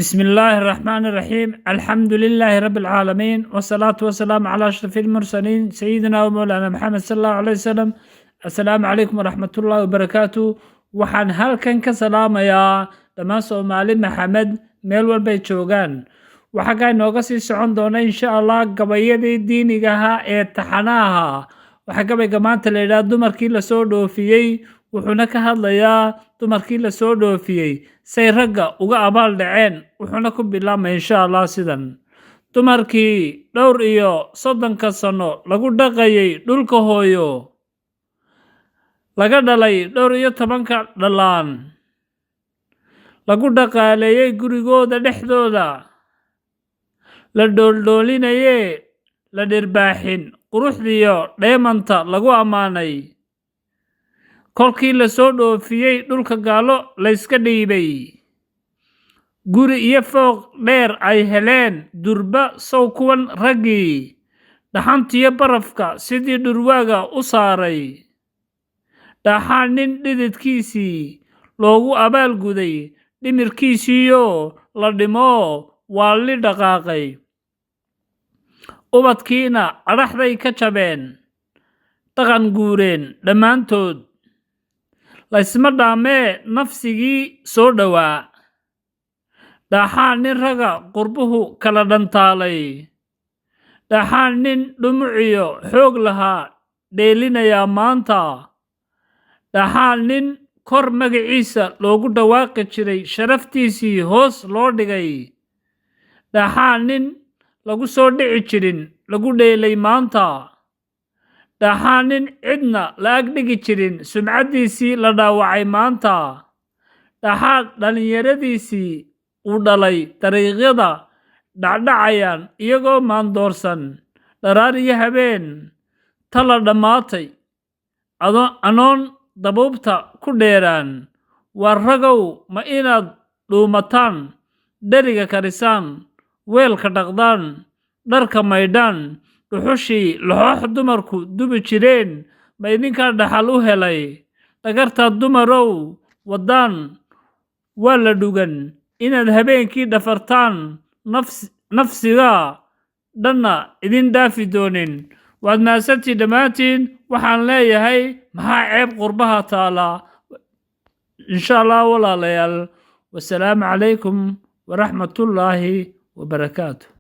بسم الله الرحمن الرحيم الحمد لله رب العالمين والصلاة والسلام على أشرف المرسلين سيدنا ومولانا محمد صلى الله عليه وسلم. السلام عليكم ورحمة الله وبركاته. waxaan halkan ka salaamayaa dhammaan Soomaali Maxamed meel walba ay joogaan. Waxa ka inooga sii socon doona insha Allah gabayadii diiniga ahaa ee taxanaha. Waxa gabayga maanta la yiraahdo dumarkii la soo dhoofiyay wuxuuna ka hadlayaa dumarkii la soo dhoofiyay say ragga uga abaal dhaceen wuxuuna ku bilaabmay insha Allah sidan. Dumarkii dhowr iyo 30 sano lagu dhaqayay dhulka hooyo laga dhalay dhowr iyo 10 dhalaan lagu dhaqaaleeyay gurigooda dhexdooda la dhooldoolinaye la dhirbaaxin quruxdiyo dheemanta lagu amaanay kolkii la soo dhoofiyay dhulka gaalo la iska dhiibay guri iyo fooq dheer ay heleen durba sow kuwan raggii dhaxantiyo barafka sidii dhurwaaga u saaray dhaxaan nin dhididkiisii loogu abaal guday dhimirkiisiyo la dhimo waa li dhaqaaqay ubadkiina adhaxday ka jabeen dhaqan guureen dhammaantood laysma dhaamee nafsigii soo dhowaa dhaxaan nin raga qurbuhu kala dhantaalay dhaxaan nin dhumuciyo xoog lahaa dheelinayaa maanta dhaxaan nin kor magaciisa loogu dhawaaqi jiray sharaftiisii hoos loo dhigay dhaxaan nin lagu soo dhici jirin lagu dheelay maanta dhaxaan nin cidna la ag dhigi jirin sumcaddiisii la dhaawacay maanta dhaxaan dhallinyaradiisii uu dhalay dariiqyada dhacdhacayaan iyagoo maandoorsan dharaar iyo habeen tala dhammaatay anoon dabuubta ku dheeraan waa ragow ma inaad dhuumataan dheriga karisaan weelka dhaqdaan dharka maydhaan dhuxushii laxoox dumarku dubi jireen ma idinkaa dhaxal u helay dhagartaa dumarow waddaan waa la dhugan inaad habeenkii dhafartaan nafsiga dhanna idin dhaafi doonin waad mahadsantii dhammaantiin waxaan leeyahay maxaa ceeb qurbaha taala insha Allah walaalayaal wasalaamu calaykum waraxmatullaahi wabarakaatuh.